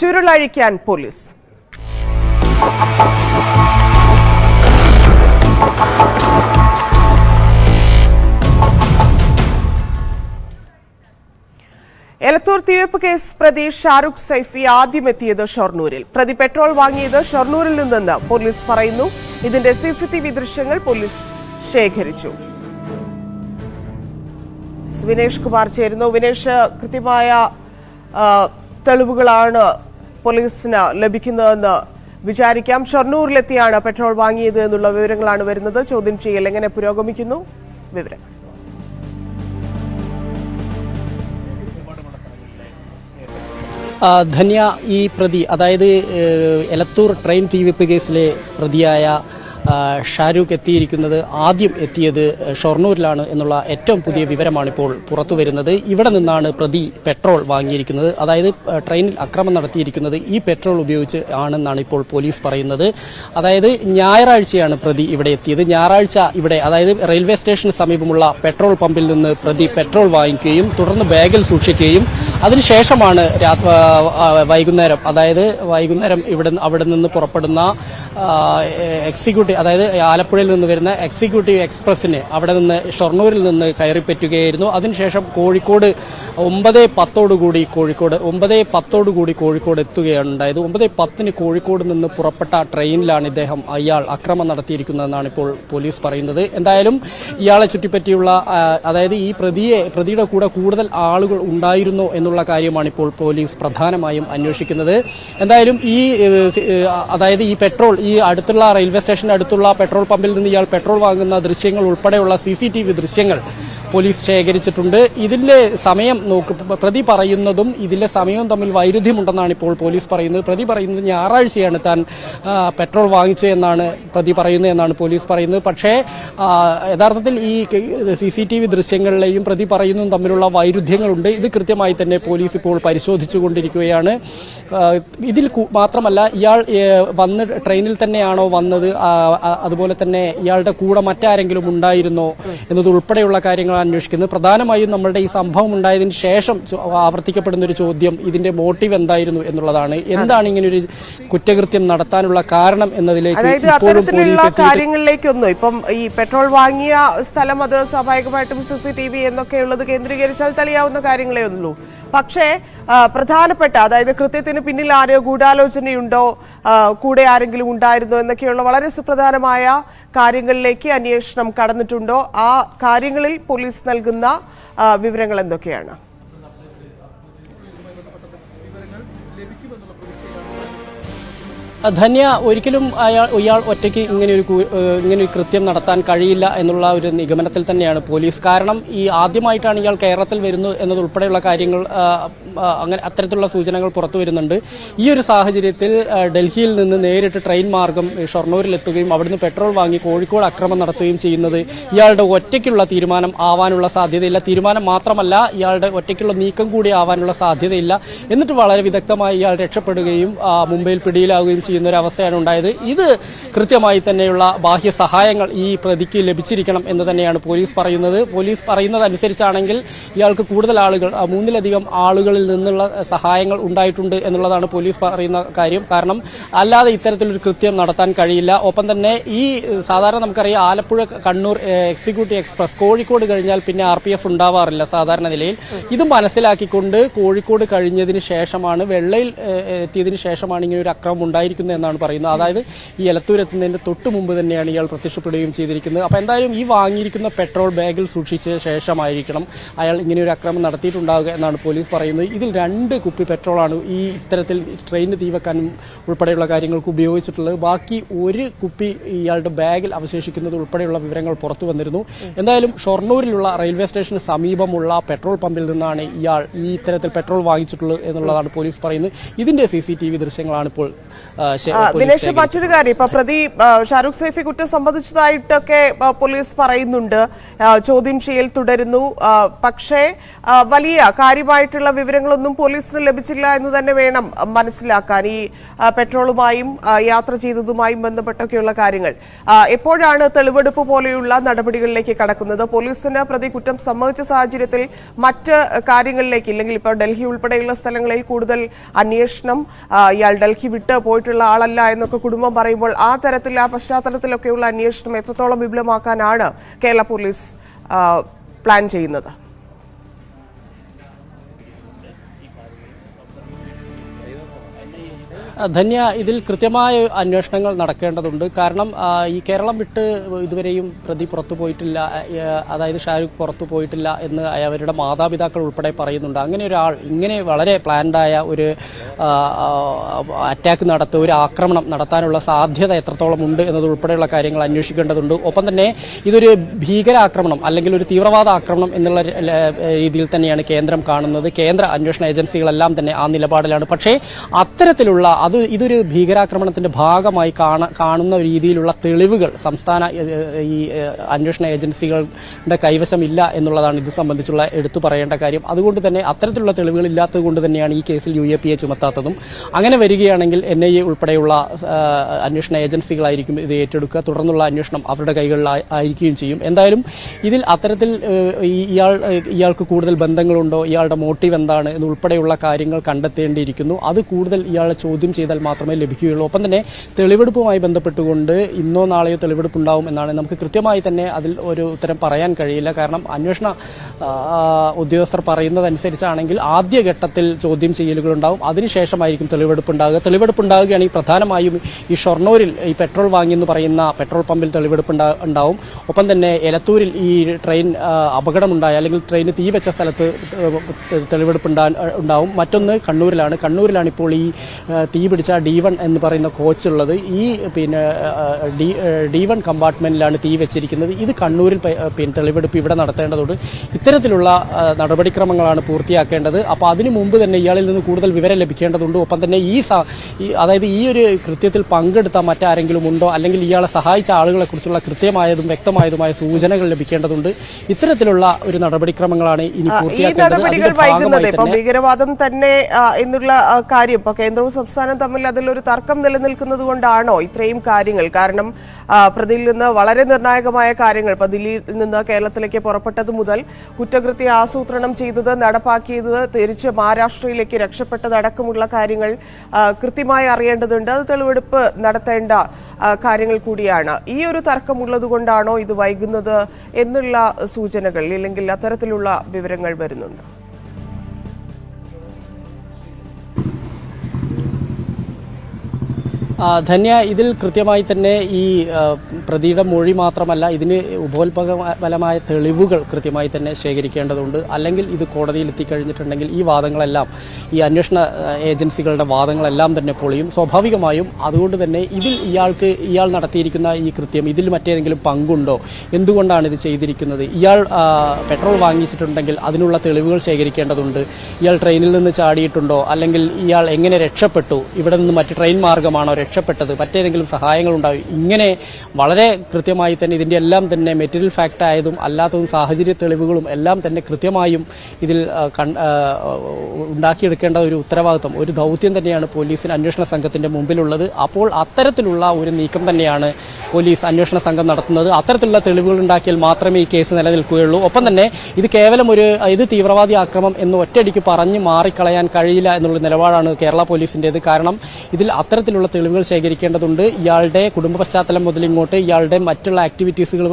ചുരുളഴിക്കാൻ police. Elathur തീവെപ്പ് case പ്രതി ഷാരൂഖ് സൈഫി ആദ്യം എത്തിയത് ഷൊർണൂരിൽ. പ്രതി പെട്രോൾ വാങ്ങിയത് ഷൊർണൂരിൽ നിന്നെന്ന് പോലീസ് പറയുന്നു. ഇതിന്റെ CCTV ദൃശ്യങ്ങൾ പോലീസ് ശേഖരിച്ചു. വിനേഷ് കുമാർ ചേരുന്നു. വിനേഷ്, കൃത്യമായ തെളിവുകളാണ് പോലീസിന് ലഭിക്കുന്നതെന്ന് വിചാരിക്കാം. ഷൊർണൂരിലെത്തിയാണ് പെട്രോൾ വാങ്ങിയത് എന്നുള്ള വിവരങ്ങളാണ് വരുന്നത്. ചോദ്യം ചെയ്യൽ എങ്ങനെ പുരോഗമിക്കുന്നു? വിവരങ്ങൾ. ധന്യ, ഈ പ്രതി, അതായത് എലത്തൂർ ട്രെയിൻ തീവെപ്പ് കേസിലെ പ്രതിയായ ഷാരൂഖ് ആദ്യം എത്തിയത് ഷൊർണൂരിലാണ് എന്നുള്ള ഏറ്റവും പുതിയ വിവരമാണ് ഇപ്പോൾ പുറത്തു വരുന്നത്. ഇവിടെ നിന്നാണ് പ്രതി പെട്രോൾ വാങ്ങിയിരിക്കുന്നത്. അതായത് ട്രെയിനിൽ അക്രമം നടത്തിയിരിക്കുന്നത് ഈ പെട്രോൾ ഉപയോഗിച്ച് ആണെന്നാണ് ഇപ്പോൾ പോലീസ് പറയുന്നത്. അതായത് ഞായറാഴ്ചയാണ് പ്രതി ഇവിടെ എത്തിയത്. ഞായറാഴ്ച ഇവിടെ, അതായത് റെയിൽവേ സ്റ്റേഷന് സമീപമുള്ള പെട്രോൾ പമ്പിൽ നിന്ന് പ്രതി പെട്രോൾ വാങ്ങിക്കുകയും തുടർന്ന് ബാഗിൽ സൂക്ഷിക്കുകയും അതിനുശേഷമാണ് വൈകുന്നേരം അവിടെ നിന്ന് പുറപ്പെടുന്ന എക്സിക്യൂട്ടീവ്, അതായത് ആലപ്പുഴയിൽ നിന്ന് വരുന്ന എക്സിക്യൂട്ടീവ് എക്സ്പ്രസിന് അവിടെ നിന്ന് ഷൊർണൂരിൽ നിന്ന് കയറിപ്പറ്റുകയായിരുന്നു. അതിനുശേഷം കോഴിക്കോട് 9:10 കോഴിക്കോട് എത്തുകയാണ് ഉണ്ടായത്. 9:10 കോഴിക്കോട് നിന്ന് പുറപ്പെട്ട ട്രെയിനിലാണ് അയാൾ അക്രമം നടത്തിയിരിക്കുന്നതെന്നാണ് ഇപ്പോൾ പോലീസ് പറയുന്നത്. എന്തായാലും ഇയാളെ ചുറ്റിപ്പറ്റിയുള്ള, അതായത് ഈ പ്രതിയുടെ കൂടെ കൂടുതൽ ആളുകൾ ഉണ്ടായിരുന്നോ എന്നുള്ള കാര്യമാണ് ഇപ്പോൾ പോലീസ് പ്രധാനമായും അന്വേഷിക്കുന്നത്. എന്തായാലും ഈ പെട്രോൾ, ഈ അടുത്തുള്ള റെയിൽവേ സ്റ്റേഷന്റെ അടുത്തുള്ള പെട്രോൾ പമ്പിൽ നിന്ന് ഇയാൾ പെട്രോൾ വാങ്ങുന്ന ദൃശ്യങ്ങൾ ഉൾപ്പെടെയുള്ള CCTV ദൃശ്യങ്ങൾ പോലീസ് ശേഖരിച്ചിട്ടുണ്ട്. ഇതിന്റെ സമയം പ്രതി പറയുന്നതും ഇതിലെ സമയവും തമ്മിൽ വൈരുദ്ധ്യമുണ്ടെന്നാണ് ഇപ്പോൾ പോലീസ് പറയുന്നത്. പ്രതി പറയുന്നത് ഞായറാഴ്ചയാണ് താൻ പെട്രോൾ വാങ്ങിച്ചതെന്നാണ് പ്രതി പറയുന്നതെന്നാണ് പോലീസ് പറയുന്നത്. പക്ഷേ യഥാർത്ഥത്തിൽ ഈ CCTV ദൃശ്യങ്ങളിലെയും പ്രതി പറയുന്നതും തമ്മിലുള്ള വൈരുദ്ധ്യങ്ങളുണ്ട്. ഇത് കൃത്യമായി തന്നെ പോലീസ് ഇപ്പോൾ പരിശോധിച്ചുകൊണ്ടിരിക്കുകയാണ്. ഇതിൽ മാത്രമല്ല, ഇയാൾ വന്ന് ട്രെയിനിൽ തന്നെയാണോ വന്നത്, അതുപോലെ തന്നെ ഇയാളുടെ കൂടെ മറ്റാരെങ്കിലും ഉണ്ടായിരുന്നോ എന്നതുൾപ്പെടെയുള്ള കാര്യങ്ങൾ അന്വേഷിക്കുന്നത്. പ്രധാനമായും നമ്മളുടെ ഈ സംഭവം ഉണ്ടായതിനു ശേഷം ആവർത്തിക്കപ്പെടുന്ന ഒരു ചോദ്യം ഇതിന്റെ മോട്ടീവ് എന്തായിരുന്നു എന്നുള്ളതാണ്. എന്താണ് ഇങ്ങനെ ഒരു കുറ്റകൃത്യം നടത്താനുള്ള കാരണം എന്നതിലേക്ക് കാര്യങ്ങളിലേക്കൊന്നും ഇപ്പം ഈ പെട്രോൾ വാങ്ങിയ സ്ഥലം, അത് സ്വാഭാവികമായിട്ടും CCTV എന്നൊക്കെയുള്ളത് കേന്ദ്രീകരിച്ചാൽ തെളിയാവുന്ന കാര്യങ്ങളേ ഉള്ളൂ. പക്ഷേ പ്രധാനപ്പെട്ട, അതായത് കൃത്യത്തിന് പിന്നിൽ ആരോ ഗൂഢാലോചനയുണ്ടോ, കൂടെ ആരെങ്കിലും ഉണ്ടായിരുന്നോ എന്നൊക്കെയുള്ള വളരെ സുപ്രധാനമായ കാര്യങ്ങളിലേക്ക് അന്വേഷണം കടന്നിട്ടുണ്ടോ? ആ കാര്യങ്ങളിൽ പോലീസ് നൽകുന്ന വിവരങ്ങൾ എന്തൊക്കെയാണ്? ധന്യ, ഒരിക്കലും ഇയാൾ ഒറ്റയ്ക്ക് ഇങ്ങനെ ഒരു കൃത്യം നടത്താൻ കഴിയില്ല എന്നുള്ള ഒരു നിഗമനത്തിൽ തന്നെയാണ് പോലീസ്. കാരണം ഈ ആദ്യമായിട്ടാണ് ഇയാൾ കേരളത്തിൽ വരുന്നു എന്നതുൾപ്പെടെയുള്ള കാര്യങ്ങൾ, അങ്ങനെ അത്തരത്തിലുള്ള സൂചനകൾ പുറത്തു വരുന്നുണ്ട്. ഈ ഒരു സാഹചര്യത്തിൽ ഡൽഹിയിൽ നിന്ന് നേരിട്ട് ട്രെയിൻ മാർഗം ഷൊർണൂരിലെത്തുകയും അവിടുന്ന് പെട്രോൾ വാങ്ങി കോഴിക്കോട് അക്രമം നടത്തുകയും ചെയ്യുന്നത് ഇയാളുടെ ഒറ്റയ്ക്കുള്ള തീരുമാനം ആവാനുള്ള സാധ്യതയില്ല. തീരുമാനം മാത്രമല്ല, ഇയാളുടെ ഒറ്റയ്ക്കുള്ള നീക്കം കൂടി ആവാനുള്ള സാധ്യതയില്ല. എന്നിട്ട് വളരെ വിദഗ്ധമായി ഇയാൾ രക്ഷപ്പെടുകയും മുംബൈയിൽ പിടിയിലാവുകയും ചെയ്യുന്ന ഒരു അവസ്ഥയാണ് ഉണ്ടായത്. ഇത് കൃത്യമായി തന്നെയുള്ള ബാഹ്യ സഹായങ്ങൾ ഈ പ്രതിക്ക് ലഭിച്ചിരിക്കണം എന്ന് തന്നെയാണ് പോലീസ് പറയുന്നത്. പോലീസ് പറയുന്നതനുസരിച്ചാണെങ്കിൽ ഇയാൾക്ക് കൂടുതൽ ആളുകൾ, 3-ലധികം ആളുകളിൽ നിന്നുള്ള സഹായങ്ങൾ ഉണ്ടായിട്ടുണ്ട് എന്നുള്ളതാണ് പോലീസ് പറയുന്ന കാര്യം. കാരണം അല്ലാതെ ഇത്തരത്തിലൊരു കൃത്യം നടത്താൻ കഴിയില്ല. ഒപ്പം തന്നെ ഈ സാധാരണ നമുക്കറിയാം, ആലപ്പുഴ കണ്ണൂർ എക്സിക്യൂട്ടീവ് എക്സ്പ്രസ് കോഴിക്കോട് കഴിഞ്ഞാൽ പിന്നെ RPF ഉണ്ടാവാറില്ല സാധാരണ നിലയിൽ. ഇത് മനസ്സിലാക്കിക്കൊണ്ട് കോഴിക്കോട് കഴിഞ്ഞതിന് ശേഷമാണ്, വെള്ളയിൽ എത്തിയതിനു ശേഷമാണ് ഇങ്ങനെ ഒരു അക്രമം ഉണ്ടായിരിക്കുന്നത് എന്നാണ് പറയുന്നത്. അതായത് ഈ എലത്തൂരെത്തുന്നതിന്റെ തൊട്ട് മുമ്പ് തന്നെയാണ് ഇയാൾ പ്രത്യക്ഷപ്പെടുകയും ചെയ്തിരിക്കുന്നത്. അപ്പോൾ എന്തായാലും ഈ വാങ്ങിയിരിക്കുന്ന പെട്രോൾ ബാഗിൽ സൂക്ഷിച്ച ശേഷമായിരിക്കണം അയാൾ ഇങ്ങനെ ഒരു അക്രമം നടത്തിയിട്ടുണ്ടാവുക എന്നാണ് പോലീസ് പറയുന്നത്. ഇതിൽ 2 കുപ്പി പെട്രോളാണ് ഈ ഇത്തരത്തിൽ ട്രെയിനിന് തീവെക്കാനും ഉൾപ്പെടെയുള്ള കാര്യങ്ങൾക്ക് ഉപയോഗിച്ചിട്ടുള്ളത്. ബാക്കി 1 കുപ്പി ഇയാളുടെ ബാഗിൽ അവശേഷിക്കുന്നത് ഉൾപ്പെടെയുള്ള വിവരങ്ങൾ പുറത്തു വന്നിരുന്നു. എന്തായാലും ഷൊർണൂരിലുള്ള റെയിൽവേ സ്റ്റേഷന് സമീപമുള്ള പെട്രോൾ പമ്പിൽ നിന്നാണ് ഇയാൾ ഈ ഇത്തരത്തിൽ പെട്രോൾ വാങ്ങിച്ചിട്ടുള്ളത് എന്നുള്ളതാണ് പോലീസ് പറയുന്നത്. ഇതിന്റെ CCTV ദൃശ്യങ്ങളാണ് ഇപ്പോൾ ദിനേശ്, മറ്റൊരു കാര്യം, ഇപ്പൊ പ്രതി ഷാരൂഖ് സൈഫി കുറ്റം സംബന്ധിച്ചതായിട്ടൊക്കെ പോലീസ് പറയുന്നുണ്ട്, ചോദ്യം ചെയ്യൽ തുടരുന്നു. പക്ഷേ വലിയ കാര്യമായിട്ടുള്ള വിവരങ്ങളൊന്നും പോലീസിന് ലഭിച്ചില്ല എന്ന് തന്നെ വേണം മനസ്സിലാക്കാൻ. ഈ പെട്രോളുമായും യാത്ര ചെയ്തതുമായും ബന്ധപ്പെട്ടൊക്കെയുള്ള കാര്യങ്ങൾ എപ്പോഴാണ് തെളിവെടുപ്പ് പോലെയുള്ള നടപടികളിലേക്ക് കടക്കുന്നത്? പോലീസിന് പ്രതി കുറ്റം സമ്മതിച്ച സാഹചര്യത്തിൽ മറ്റ് കാര്യങ്ങളിലേക്ക്, ഇല്ലെങ്കിൽ ഇപ്പോൾ ഡൽഹി ഉൾപ്പെടെയുള്ള സ്ഥലങ്ങളിൽ കൂടുതൽ അന്വേഷണം, ഇയാൾ ഡൽഹി വിട്ട് പോയിട്ടുള്ള ആളല്ല എന്നൊക്കെ കുടുംബം പറയുമ്പോൾ ആ തരത്തിൽ, ആ പശ്ചാത്തലത്തിലൊക്കെയുള്ള അന്വേഷണം എത്രത്തോളം വിപുലമാക്കാനാണ് കേരള പോലീസ് പ്ലാൻ ചെയ്യുന്നത്? ധന്യ, ഇതിൽ കൃത്യമായ അന്വേഷണങ്ങൾ നടക്കേണ്ടതുണ്ട്. കാരണം ഈ കേരളം വിട്ട് ഇതുവരെയും പ്രതി പുറത്തു പോയിട്ടില്ല, അതായത് ഷാരൂഖ് പുറത്തു പോയിട്ടില്ല എന്ന് അവരുടെ മാതാപിതാക്കൾ ഉൾപ്പെടെ പറയുന്നുണ്ട്. അങ്ങനെ ഒരാൾ ഇങ്ങനെ വളരെ പ്ലാൻഡായ ഒരു അറ്റാക്ക് ഒരു ആക്രമണം നടത്താനുള്ള സാധ്യത എത്രത്തോളം ഉണ്ട് എന്നതുൾപ്പെടെയുള്ള കാര്യങ്ങൾ അന്വേഷിക്കേണ്ടതുണ്ട്. ഒപ്പം തന്നെ ഇതൊരു ഭീകരാക്രമണം അല്ലെങ്കിൽ ഒരു തീവ്രവാദ ആക്രമണം എന്നുള്ള രീതിയിൽ തന്നെയാണ് കേന്ദ്രം കാണുന്നത്. കേന്ദ്ര അന്വേഷണ ഏജൻസികളെല്ലാം തന്നെ ആ നിലപാടിലാണ്. പക്ഷേ അത്തരത്തിലുള്ള ഇതൊരു ഭീകരാക്രമണത്തിന്റെ ഭാഗമായി കാണുന്ന രീതിയിലുള്ള തെളിവുകൾ സംസ്ഥാന ഈ അന്വേഷണ ഏജൻസികളുടെ കൈവശമില്ല എന്നുള്ളതാണ് ഇത് സംബന്ധിച്ചുള്ള എടുത്തു പറയേണ്ട കാര്യം. അതുകൊണ്ട് തന്നെ അത്തരത്തിലുള്ള തെളിവുകൾ ഇല്ലാത്തത് കൊണ്ട് തന്നെയാണ് ഈ കേസിൽ UAPA ചുമത്താത്തതും. അങ്ങനെ വരികയാണെങ്കിൽ NIA ഉൾപ്പെടെയുള്ള അന്വേഷണ ഏജൻസികളായിരിക്കും ഇത് ഏറ്റെടുക്കുക. തുടർന്നുള്ള അന്വേഷണം അവരുടെ കൈകളിലായിരിക്കുകയും ചെയ്യും. എന്തായാലും ഇതിൽ അത്തരത്തിൽ ഇയാൾക്ക് കൂടുതൽ ബന്ധങ്ങളുണ്ടോ, ഇയാളുടെ മോട്ടീവ് എന്താണ് എന്നുൾപ്പെടെയുള്ള കാര്യങ്ങൾ കണ്ടെത്തേണ്ടിയിരിക്കുന്നു. അത് കൂടുതൽ ഇയാളെ ചോദ്യം ചെയ്താൽ മാത്രമേ ലഭിക്കുകയുള്ളൂ. ഒപ്പം തന്നെ തെളിവെടുപ്പുമായി ബന്ധപ്പെട്ടുകൊണ്ട് ഇന്നോ നാളെയോ തെളിവെടുപ്പ് ഉണ്ടാവും എന്നാണ് നമുക്ക് കൃത്യമായി തന്നെ അതിൽ ഒരു ഉത്തരം പറയാൻ കഴിയില്ല. കാരണം അന്വേഷണ ഉദ്യോഗസ്ഥർ പറയുന്നതനുസരിച്ചാണെങ്കിൽ ആദ്യഘട്ടത്തിൽ ചോദ്യം ചെയ്യലുകൾ ഉണ്ടാവും, അതിനുശേഷമായിരിക്കും തെളിവെടുപ്പ് ഉണ്ടാകുക. തെളിവെടുപ്പ് ഉണ്ടാകുകയാണെങ്കിൽ പ്രധാനമായും ഈ ഷൊർണൂരിൽ ഈ പെട്രോൾ വാങ്ങിയെന്ന് പറയുന്ന പെട്രോൾ പമ്പിൽ തെളിവെടുപ്പ് ഉണ്ടാവും. ഒപ്പം തന്നെ എലത്തൂരിൽ ഈ ട്രെയിൻ അപകടമുണ്ടായ അല്ലെങ്കിൽ ട്രെയിന് തീ വെച്ച സ്ഥലത്ത് തെളിവെടുപ്പ് ഉണ്ടാവും. മറ്റൊന്ന് കണ്ണൂരിലാണ് ഇപ്പോൾ ഈ തീ പിടിച്ച D1 എന്ന് പറയുന്ന കോച്ചുള്ളത്. ഈ D1 കമ്പാർട്ട്മെന്റിലാണ് തീ വെച്ചിരിക്കുന്നത്. ഇത് കണ്ണൂരിൽ തെളിവെടുപ്പ് ഇവിടെ നടത്തേണ്ടതുണ്ട്. ഇത്തരത്തിലുള്ള നടപടിക്രമങ്ങളാണ് പൂർത്തിയാക്കേണ്ടത്. അപ്പോൾ അതിനു മുമ്പ് തന്നെ ഇയാളിൽ നിന്ന് കൂടുതൽ വിവരം ലഭിക്കേണ്ടതുണ്ട്. ഒപ്പം തന്നെ അതായത് ഈ ഒരു കൃത്യത്തിൽ പങ്കെടുത്ത മറ്റാരെങ്കിലും ഉണ്ടോ, അല്ലെങ്കിൽ ഇയാളെ സഹായിച്ച ആളുകളെ കുറിച്ചുള്ള കൃത്യമായതും വ്യക്തമായതുമായ സൂചനകൾ ലഭിക്കേണ്ടതുണ്ട്. ഇത്തരത്തിലുള്ള ഒരു നടപടിക്രമങ്ങളാണ് ഇനി പൂർത്തിയാക്കേണ്ടത്. ഭീകരവാദം തന്നെ എന്നുള്ള കാര്യം ഇപ്പൊ കേന്ദ്രവും സംസ്ഥാനവും തമ്മിൽ അതിലൊരു തർക്കം നിലനിൽക്കുന്നത് കൊണ്ടാണോ ഇത്രയും കാര്യങ്ങൾ? കാരണം പ്രതിയിൽ നിന്ന് വളരെ നിർണായകമായ കാര്യങ്ങൾ, ഇപ്പൊ ദില്ലിയിൽ നിന്ന് കേരളത്തിലേക്ക് പുറപ്പെട്ടത് മുതൽ കുറ്റകൃത്യ ആസൂത്രണം ചെയ്തത്, നടപ്പാക്കിയത്, തിരിച്ച് മഹാരാഷ്ട്രയിലേക്ക് രക്ഷപ്പെട്ടതടക്കമുള്ള കാര്യങ്ങൾ കൃത്യമായി അറിയേണ്ടതുണ്ട്. അത് തെളിവെടുപ്പ് നടത്തേണ്ട കാര്യങ്ങൾ കൂടിയാണ്. ഈ ഒരു തർക്കമുള്ളത് കൊണ്ടാണോ ഇത് വൈകുന്നത് എന്നുള്ള സൂചനകൾ, ഇല്ലെങ്കിൽ അത്തരത്തിലുള്ള വിവരങ്ങൾ വരുന്നുണ്ട്? ധന്യ, ഇതിൽ കൃത്യമായി തന്നെ ഈ പ്രതിയുടെ മൊഴി മാത്രമല്ല, ഇതിന് ഉപോത്പകമായ തെളിവുകൾ കൃത്യമായി തന്നെ ശേഖരിക്കേണ്ടതുണ്ട്. അല്ലെങ്കിൽ ഇത് കോടതിയിൽ എത്തിക്കഴിഞ്ഞിട്ടുണ്ടെങ്കിൽ ഈ വാദങ്ങളെല്ലാം, ഈ അന്വേഷണ ഏജൻസികളുടെ വാദങ്ങളെല്ലാം തന്നെ പൊളിയും സ്വാഭാവികമായും. അതുകൊണ്ട് തന്നെ ഇയാൾ നടത്തിയിരിക്കുന്ന ഈ കൃത്യം, ഇതിൽ മറ്റേതെങ്കിലും പങ്കുണ്ടോ, എന്തുകൊണ്ടാണ് ഇത് ചെയ്തിരിക്കുന്നത്, ഇയാൾ പെട്രോൾ വാങ്ങിച്ചിട്ടുണ്ടെങ്കിൽ അതിനുള്ള തെളിവുകൾ ശേഖരിക്കേണ്ടതുണ്ട്. ഇയാൾ ട്രെയിനിൽ നിന്ന് ചാടിയിട്ടുണ്ടോ, അല്ലെങ്കിൽ ഇയാൾ എങ്ങനെ രക്ഷപ്പെട്ടു, ഇവിടെ നിന്ന് മറ്റ് ട്രെയിൻ മാർഗമാണോ രക്ഷപ്പെട്ടത്, മറ്റേതെങ്കിലും സഹായങ്ങൾ ഉണ്ടാവും. ഇങ്ങനെ വളരെ കൃത്യമായി തന്നെ ഇതിൻ്റെ എല്ലാം തന്നെ മെറ്റീരിയൽ ഫാക്റ്റ് ആയതും അല്ലാത്തതും സാഹചര്യ തെളിവുകളും എല്ലാം തന്നെ കൃത്യമായും ഇതിൽ ഉണ്ടാക്കിയെടുക്കേണ്ട ഒരു ഉത്തരവാദിത്വം, ഒരു ദൗത്യം തന്നെയാണ് പോലീസിന്, അന്വേഷണ സംഘത്തിന്റെ മുമ്പിലുള്ളത്. അപ്പോൾ അത്തരത്തിലുള്ള ഒരു നീക്കം തന്നെയാണ് പോലീസ് അന്വേഷണ സംഘം നടത്തുന്നത്. അത്തരത്തിലുള്ള തെളിവുകൾ ഉണ്ടാക്കിയാൽ മാത്രമേ ഈ കേസ് നിലനിൽക്കുകയുള്ളൂ. ഒപ്പം തന്നെ ഇത് കേവലം ഇത് തീവ്രവാദി ആക്രമണം എന്ന് ഒറ്റയടിക്ക് പറഞ്ഞ് മാറിക്കളയാൻ കഴിയില്ല എന്നുള്ള നിലപാടാണ് കേരള പോലീസിൻ്റേത്. കാരണം ഇതിൽ അത്തരത്തിലുള്ള തെളിവുകൾ ശേഖരിക്കേണ്ടതുണ്ട്. ഇയാളുടെ കുടുംബ പശ്ചാത്തലം മുതൽ ഇങ്ങോട്ട് ഇയാളുടെ മറ്റുള്ള ആക്ടിവിറ്റീസുകൾ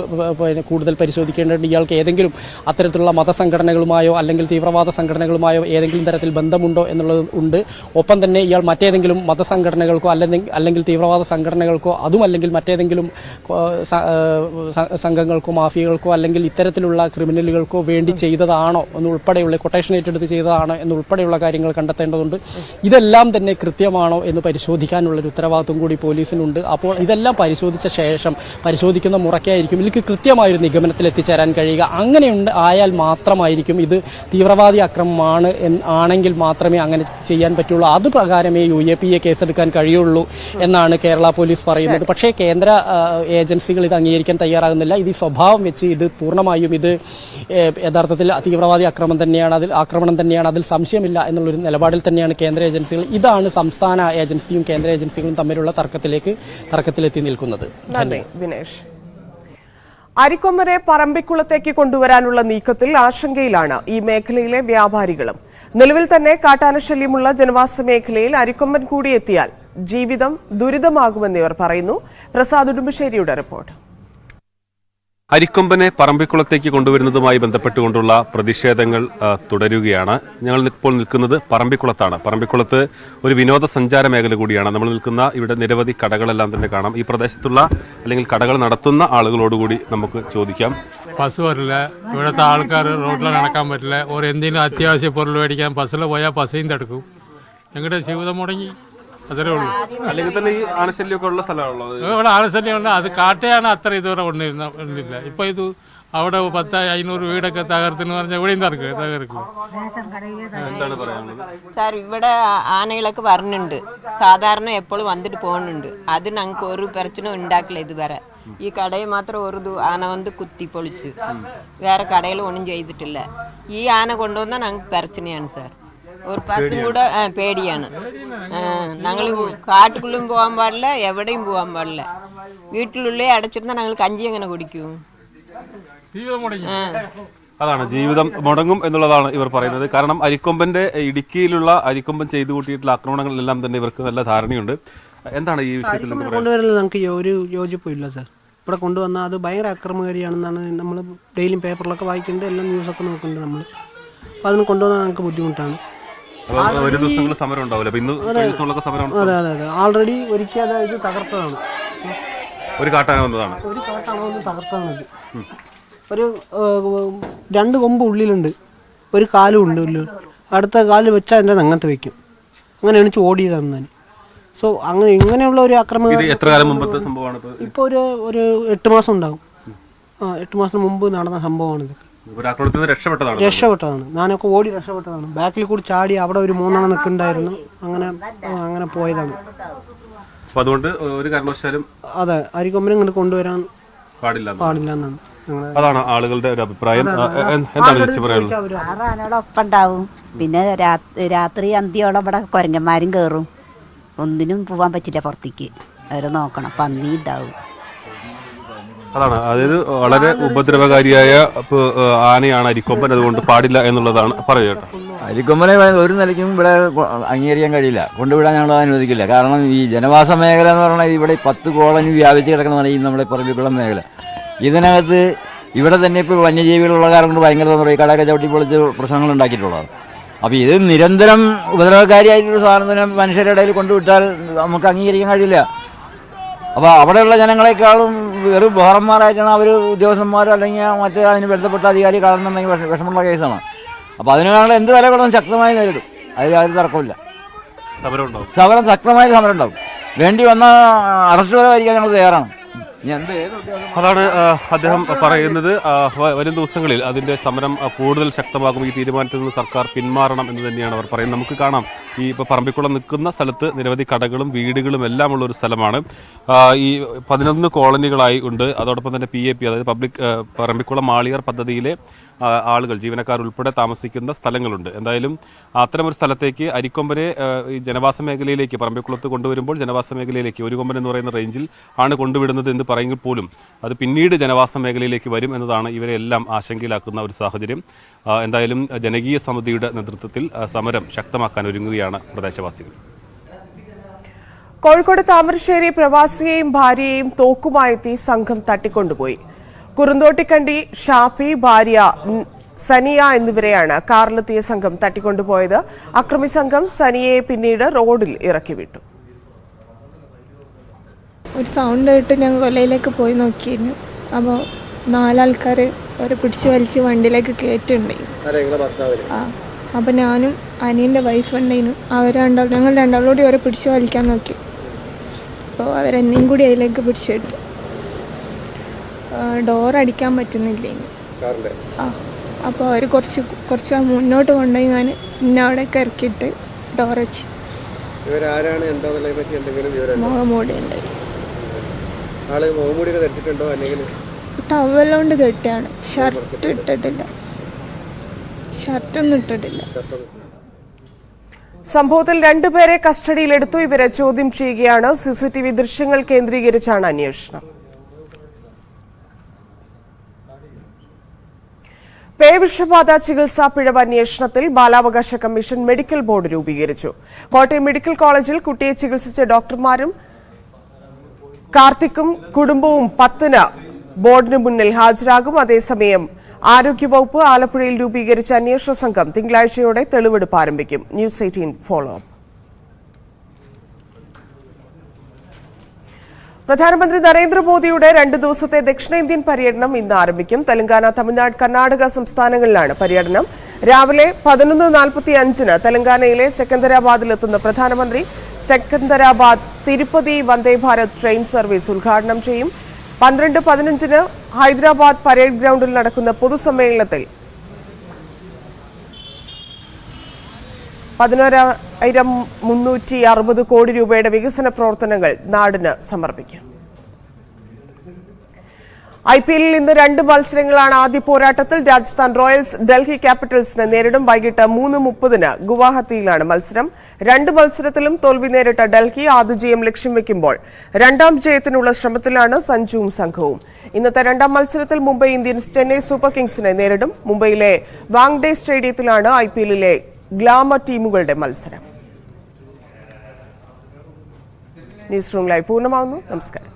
കൂടുതൽ പരിശോധിക്കേണ്ടതുണ്ട്. ഇയാൾക്ക് ഏതെങ്കിലും അത്തരത്തിലുള്ള മതസംഘടനകളുമായോ അല്ലെങ്കിൽ തീവ്രവാദ സംഘടനകളുമായോ ഏതെങ്കിലും തരത്തിൽ ബന്ധമുണ്ടോ എന്നുള്ളത് ഉണ്ട്. ഒപ്പം തന്നെ ഇയാൾ മറ്റേതെങ്കിലും മതസംഘടനകൾക്കോ അല്ലെങ്കിൽ തീവ്രവാദ സംഘടനകൾക്കോ അതുമല്ലെങ്കിൽ മറ്റേതെങ്കിലും സംഘങ്ങൾക്കോ മാഫിയകൾക്കോ അല്ലെങ്കിൽ ഇത്തരത്തിലുള്ള ക്രിമിനലുകൾക്കോ വേണ്ടി ചെയ്തതാണോ എന്നുൾപ്പെടെയുള്ള കൊട്ടേഷൻ ഏറ്റെടുത്ത് ചെയ്തതാണോ എന്നുൾപ്പെടെയുള്ള കാര്യങ്ങൾ കണ്ടെത്തേണ്ടതുണ്ട്. ഇതെല്ലാം തന്നെ കൃത്യമാണോ എന്ന് പരിശോധിക്കാനുള്ളൊരു ഉത്തരവാദിത്വം ഭാഗത്തും കൂടി പോലീസിനുണ്ട്. അപ്പോൾ ഇതെല്ലാം പരിശോധിച്ച ശേഷം പരിശോധിക്കുന്ന മുറയ്ക്കായിരിക്കും ഇതിലേക്ക് കൃത്യമായൊരു നിഗമനത്തിൽ എത്തിച്ചേരാൻ കഴിയുക. അങ്ങനെയുണ്ട് ആയാൽ മാത്രമായിരിക്കും ഇത് തീവ്രവാദി അക്രമമാണ് ആണെങ്കിൽ മാത്രമേ അങ്ങനെ ചെയ്യാൻ പറ്റുള്ളൂ. അത് പ്രകാരമേ UAPA കേസെടുക്കാൻ കഴിയുള്ളൂ എന്നാണ് കേരള പോലീസ് പറയുന്നത്. പക്ഷേ കേന്ദ്ര ഏജൻസികൾ ഇത് അംഗീകരിക്കാൻ തയ്യാറാകുന്നില്ല. ഇത് ഈ സ്വഭാവം വെച്ച് ഇത് പൂർണ്ണമായും ഇത് യഥാർത്ഥത്തിൽ തീവ്രവാദി ആക്രമണം തന്നെയാണ്, അതിൽ സംശയമില്ല എന്നുള്ളൊരു നിലപാടിൽ തന്നെയാണ് കേന്ദ്ര ഏജൻസികൾ. ഇതാണ് സംസ്ഥാന ഏജൻസിയും കേന്ദ്ര ഏജൻസികളും തമ്മിലുള്ള തർക്കത്തിലെത്തി നിൽക്കുന്നത്. നന്ദി വിനേഷ്. അരിക്കൊമ്പനെ പറമ്പിക്കുളത്തേക്ക് കൊണ്ടുവരാനുള്ള നീക്കത്തിൽ ആശങ്കയിലാണ് ഈ മേഖലയിലെ വ്യാപാരികളും. നിലവിൽ തന്നെ കാട്ടാനശല്യമുള്ള ജനവാസ മേഖലയിൽ അരിക്കൊമ്പൻ കൂടി എത്തിയാൽ ജീവിതം ദുരിതമാകുമെന്ന് ഇവർ പറയുന്നു. പ്രസാദ് ഉടുമ്പശ്ശേരിയുടെ റിപ്പോർട്ട്. അരിക്കൊമ്പനെ പറമ്പിക്കുളത്തേക്ക് കൊണ്ടുവരുന്നതുമായി ബന്ധപ്പെട്ടുകൊണ്ടുള്ള പ്രതിഷേധങ്ങൾ തുടരുകയാണ്. ഞങ്ങൾ ഇപ്പോൾ നിൽക്കുന്നത് പറമ്പിക്കുളത്താണ്. പറമ്പിക്കുളത്ത് ഒരു വിനോദസഞ്ചാര മേഖല കൂടിയാണ് നമ്മൾ നിൽക്കുന്ന. ഇവിടെ നിരവധി കടകളെല്ലാം തന്നെ കാണാം. ഈ പ്രദേശത്തുള്ള അല്ലെങ്കിൽ കടകൾ നടത്തുന്ന ആളുകളോടുകൂടി നമുക്ക് ചോദിക്കാം. ബസ് വരില്ല, ഇവിടുത്തെ ആൾക്കാർ റോഡിൽ നടക്കാൻ പറ്റില്ല. ഒരു എന്തെങ്കിലും അത്യാവശ്യ പൊരുൾ മേടിക്കാൻ ബസ്സിൽ പോയാൽ ബസ്സേയും തടുക്കും. ഞങ്ങളുടെ ജീവിതം മുടങ്ങി, അതേ ഉള്ളൂ. അല്ലെങ്കിൽ തന്നെ ഈ ആനശല്യമൊക്കെ ഉള്ള സ്ഥലമാണുള്ളത്. ഇവിടെ ആനശല്യമുണ്ട്. അത് കാട്ടയാണ് അത്ര ഇതുവരെ കൊണ്ടിരുന്നില്ല. ഇപ്പൊ ഇത് അവിടെ 1000-500 വീടൊക്കെ തകർത്തെന്ന് പറഞ്ഞാൽ എവിടെയും തകർക്കും. എന്താണ് പറയാനുള്ളത് സാർ? ഇവിടെ ആനകളൊക്കെ വരുന്നുണ്ട്, സാധാരണ എപ്പോഴും വന്നിട്ട് പോകുന്നുണ്ട്. അത് ഞങ്ങൾക്ക് ഒരു പ്രശ്നം ഉണ്ടാക്കില്ല ഇതുവരെ. ഈ കടയിൽ മാത്രം ഒരു ആന വന്ന് കുത്തി പൊളിച്ച്, വേറെ കടയിൽ ഒന്നും ചെയ്തിട്ടില്ല. ഈ ആന കൊണ്ടുവന്നാൽ ഞങ്ങൾക്ക് പ്രശ്നമാണ് സാർ. ഒരു പ്രാവശ്യം കൂടെ പേടിയാണ്. ഞങ്ങൾ കാട്ടുകുള്ളും പോകാൻ പാടില്ല, എവിടെയും പോകാൻ പാടില്ല. വീട്ടിലുള്ളിൽ അടച്ചിരുന്നാൽ ഞങ്ങൾ കഞ്ചി എങ്ങനെ കുടിക്കും? അതാണ്, ജീവിതം മുടങ്ങും എന്നുള്ളതാണ് ഇവർ പറയുന്നത്. കാരണം അരിക്കൊമ്പന്റെ ഇടുക്കിയിലുള്ള അരിക്കൊമ്പൻ ചെയ്തു കൂട്ടിയിട്ടുള്ള ആക്രമണങ്ങളിലെല്ലാം തന്നെ ഇവർക്ക് നല്ല ധാരണയുണ്ട്. എന്താണ് ഈ വിഷയത്തിൽ കൊണ്ടുവരുന്നത്? നമുക്ക് ഒരു യോജിപ്പില്ല സാർ. ഇവിടെ കൊണ്ടുവന്നാൽ അത് ഭയങ്കര അക്രമകാരിയാണെന്നാണ് നമ്മൾ ഡെയിലി പേപ്പറിലൊക്കെ വായിക്കുന്നുണ്ട്, എല്ലാം ന്യൂസൊക്കെ നോക്കുന്നുണ്ട് നമ്മൾ. അപ്പോൾ അതിന് കൊണ്ടുവന്നാൽ നമുക്ക് ബുദ്ധിമുട്ടാണ്. അതെ അതെ അതെ, ഓൾറെഡി ഒരിക്കൽ ഇത് തകർത്തതാണ്. ഒരു കാട്ടാന വന്നതാണ്, വന്ന് തകർത്തതാണ്. ഒരു 2 കൊമ്പ് ഉള്ളിലുണ്ട്, ഒരു കാലും ഉണ്ട് ഉള്ളിൽ. അടുത്ത കാല് വെച്ചാൽ എൻ്റെ നങ്ങത്ത് വെക്കും. അങ്ങനെയാണ് ഓടിയതാണ് ഞാൻ. സോ ഇങ്ങനെയുള്ള ഒരു ആക്രമണം എത്ര കാലം മുമ്പത്തെ സംഭവമാണ്? ഇപ്പോൾ ഒരു 8 മാസം ഉണ്ടാകും. 8 മാസം മുമ്പ് നടന്ന സംഭവമാണ് ഇതൊക്കെ. രക്ഷപ്പെട്ടതാണ്. ഞാനൊക്കെ ഓടി രക്ഷപ്പെട്ടതാണ്. ബാക്കിൽ കൂടി ചാടി അവിടെ ഒരു 3 എണ്ണം നിൽക്കുന്നുണ്ടായിരുന്നു. അങ്ങനെ പോയതാണ്. അതുകൊണ്ട് ഒരു കാരണവശാലും അതെ, അരിക്കൊമ്പനെ ഇങ്ങോട്ട് കൊണ്ടുവരാൻ പാടില്ല എന്നാണ്. അതാണ് ആളുകളുടെ ഒരു അഭിപ്രായം. ആനോടൊപ്പം ഉണ്ടാവും. പിന്നെ രാത്രി അന്തിയോളം ഇവിടെ കുരങ്ങന്മാരും കയറും. ഒന്നിനും പോവാൻ പറ്റില്ല പുറത്തേക്ക്. അവരെ നോക്കണം, പന്നി ഉണ്ടാവും. അതാണ്, അതായത് വളരെ ഉപദ്രവകാരിയായ ആനയാണ് അരിക്കൊമ്പൻ. അതുകൊണ്ട് പാടില്ല എന്നുള്ളതാണ് പറയുക. അരിക്കൊമ്പനെ ഒരു നിലയ്ക്കും ഇവിടെ അംഗീകരിക്കാൻ കഴിയില്ല, കൊണ്ടുവിടാൻ ഞങ്ങൾ അനുവദിക്കില്ല. കാരണം ഈ ജനവാസ മേഖല എന്ന് പറഞ്ഞാൽ ഇവിടെ 10 കോളനി വ്യാപിച്ച് കിടക്കുന്നതാണ് ഈ നമ്മുടെ പറമ്പിക്കുളം മേഖല. ഇതിനകത്ത് ഇവിടെ തന്നെ ഇപ്പോൾ വന്യജീവികളുള്ള കാരണം കൊണ്ട് ഭയങ്കര കടയൊക്കെ ചവിട്ടി പൊളിച്ച് പ്രശ്നങ്ങൾ ഉണ്ടാക്കിയിട്ടുള്ളതാണ്. അപ്പോൾ ഇത് നിരന്തരം ഉപദ്രവകാരിയായിട്ടുള്ള സാധനത്തിനെ മനുഷ്യരുടെ ഇടയിൽ കൊണ്ടുവിട്ടാൽ നമുക്ക് അംഗീകരിക്കാൻ കഴിയില്ല. അപ്പോൾ അവിടെയുള്ള ജനങ്ങളെക്കാളും വെറും ബോറന്മാരായിട്ടാണ് അവർ ഉദ്യോഗസ്ഥന്മാരോ അല്ലെങ്കിൽ മറ്റേ അതിന് ബന്ധപ്പെട്ട അധികാരി കാണുന്നുണ്ടെങ്കിൽ വിഷമമുള്ള കേസാണ്. അപ്പോൾ അതിനുള്ള എന്ത് വില കൊണ്ടും ശക്തമായി നേരിടും. അതിൽ ആരും തർക്കമില്ല. ശക്തമായ സമരം ഉണ്ടാവും. വേണ്ടി വന്ന അറസ്റ്റ് വരെ വരിക്കാൻ ഞങ്ങൾ തയ്യാറാണ്. അതാണ് അദ്ദേഹം പറയുന്നത്. വരും ദിവസങ്ങളിൽ അതിന്റെ സമരം കൂടുതൽ ശക്തമാകും. ഈ തീരുമാനത്തിൽ നിന്ന് സർക്കാർ പിന്മാറണം എന്ന് തന്നെയാണ് അവർ പറയുന്നത്. നമുക്ക് കാണാം, ഈ ഇപ്പോൾ പറമ്പിക്കുളം നിൽക്കുന്ന സ്ഥലത്ത് നിരവധി കടകളും വീടുകളും എല്ലാം ഉള്ള ഒരു സ്ഥലമാണ്. ഈ 11 കോളനികളായി ഉണ്ട്. അതോടൊപ്പം തന്നെ PAP, അതായത് പബ്ലിക് പറമ്പിക്കുളം മാളിയർ പദ്ധതിയിലെ ആളുകൾ, ജീവനക്കാർ ഉൾപ്പെടെ താമസിക്കുന്ന സ്ഥലങ്ങളുണ്ട്. എന്തായാലും അത്തരമൊരു സ്ഥലത്തേക്ക് അരിക്കൊമ്പനെ ഈ ജനവാസ മേഖലയിലേക്ക് പറമ്പിക്കുളത്ത് കൊണ്ടുവരുമ്പോൾ ജനവാസ മേഖലയിലേക്ക് ഒരു കൊമ്പൻ എന്ന് പറയുന്ന റേഞ്ചിൽ ആണ് കൊണ്ടുവിടുന്നത് എന്ന് പറയുമെങ്കിൽ പോലും അത് പിന്നീട് ജനവാസ മേഖലയിലേക്ക് വരും എന്നതാണ് ഇവരെ എല്ലാം ആശങ്കയിലാക്കുന്ന ഒരു സാഹചര്യം. എന്തായാലും ജനകീയ സമിതിയുടെ നേതൃത്വത്തിൽ സമരം ശക്തമാക്കാൻ ഒരുങ്ങുകയാണ് പ്രദേശവാസികൾ. കോഴിക്കോട് താമരശ്ശേരി പ്രവാസിയെയും ഭാര്യയെയും തോക്കുമായെത്തി സംഘം തട്ടിക്കൊണ്ടുപോയി. കുറുന്തോട്ടിക്കണ്ടി ഷാഫി, ഭാര്യ സനിയ എന്നിവരെയാണ് കാറിലെത്തിയ സംഘം തട്ടിക്കൊണ്ടുപോയത്. അക്രമി സംഘം സനിയയെ പിന്നീട് റോഡിൽ ഇറക്കി വിട്ടു. ഒരു സൗണ്ട് കേട്ട് ഞങ്ങൾ കൊല്ലയിലേക്ക് പോയി നോക്കിയിരുന്നു. അപ്പോൾ 4 ആൾക്കാർ അവരെ പിടിച്ച് വലിച്ച് വണ്ടിയിലേക്ക് കയറ്റുണ്ടായിരുന്നു. അപ്പോൾ ഞാനും അനിയൻ്റെ വൈഫ് ഉണ്ടായിരുന്നു. ഞങ്ങൾ രണ്ടാളോട് അവരെ പിടിച്ച് വലിക്കാൻ നോക്കി. അപ്പോൾ അവരെന്നെയും കൂടി അതിലേക്ക് പിടിച്ചിട്ട് ഡോർ അടിക്കാൻ പറ്റുന്നില്ല ഇനി. ആ അപ്പോൾ അവർ കുറച്ച് മുന്നോട്ട് കൊണ്ടുപോയി ഞാൻ പിന്നെ അവിടെയൊക്കെ ഇറക്കിയിട്ട് ഡോർ അടിച്ച് മുഖംമൂടി ഉണ്ടായി. ടവലുകൊണ്ട് കെട്ടിയാണ്. ഷർട്ടൊന്നും ഇട്ടിട്ടില്ല. സംഭവത്തിൽ 2 പേരെ കസ്റ്റഡിയിലെടുത്തു. ഇവരെ ചോദ്യം ചെയ്യുകയാണ്. CCTV ദൃശ്യങ്ങൾ കേന്ദ്രീകരിച്ചാണ് അന്വേഷണം. പേവിഷബാധ ചികിത്സാ പിഴവ് അന്വേഷണത്തിൽ ബാലാവകാശ കമ്മീഷൻ മെഡിക്കൽ ബോർഡ് രൂപീകരിച്ചു. കോട്ടയം മെഡിക്കൽ കോളേജിൽ കുട്ടിയെ ചികിത്സിച്ച ഡോക്ടർമാരും കാർത്തിക്കും കുടുംബവും 10-ന് ബോർഡിന് മുന്നിൽ ഹാജരാകും. അതേസമയം ആരോഗ്യവകുപ്പ് ആലപ്പുഴയിൽ രൂപീകരിച്ച അന്വേഷണ സംഘം തിങ്കളാഴ്ചയോടെ തെളിവെടുപ്പ് ആരംഭിക്കും. News 18 follow up. പ്രധാനമന്ത്രി നരേന്ദ്രമോദിയുടെ 2 ദിവസത്തെ ദക്ഷിണേന്ത്യൻ പര്യടനം ഇന്ന് ആരംഭിക്കും. തെലങ്കാന, തമിഴ്നാട്, കർണാടക സംസ്ഥാനങ്ങളിലാണ് പര്യടനം. രാവിലെ 11:45-ന് തെലങ്കാനയിലെ സെക്കന്ദരാബാദിലെത്തുന്ന പ്രധാനമന്ത്രി സെക്കന്ദരാബാദ് തിരുപ്പതി വന്ദേ ഭാരത് ട്രെയിൻ സർവീസ് ഉദ്ഘാടനം ചെയ്യും. 12:15-ന് ഹൈദരാബാദ് പരേഡ് ഗ്രൗണ്ടിൽ നടക്കുന്ന പൊതുസമ്മേളനത്തിൽ 11,360 കോടി രൂപയുടെ വികസന പ്രവർത്തനങ്ങൾ നാടിന് സമർപ്പിക്കും. IPL-ൽ ഇന്ന് 2 മത്സരങ്ങളാണ്. ആദ്യ പോരാട്ടത്തിൽ രാജസ്ഥാൻ റോയൽസ് ഡൽഹി ക്യാപിറ്റൽസിനെ നേരിടും. വൈകിട്ട് 3:30-ന് ഗുവാഹത്തിയിലാണ് മത്സരം. 2 മത്സരത്തിലും തോൽവി നേരിട്ട ഡൽഹി ആദ്യ ജയം ലക്ഷ്യം വെക്കുമ്പോൾ 2ാം ജയത്തിനുള്ള ശ്രമത്തിലാണ് സഞ്ജുവും സംഘവും. ഇന്നത്തെ 2ാം മത്സരത്തിൽ മുംബൈ ഇന്ത്യൻസ് ചെന്നൈ സൂപ്പർ കിങ്സിനെ നേരിടും. മുംബൈയിലെ വാങ്ഡേ സ്റ്റേഡിയത്തിലാണ് IPL-ലെ ഗ്ലാമർ ടീമുകളുടെ മത്സരം. ന്യൂസ് റൂം ലൈവ് പൂർണ്ണമാവുന്നു. നമസ്കാരം.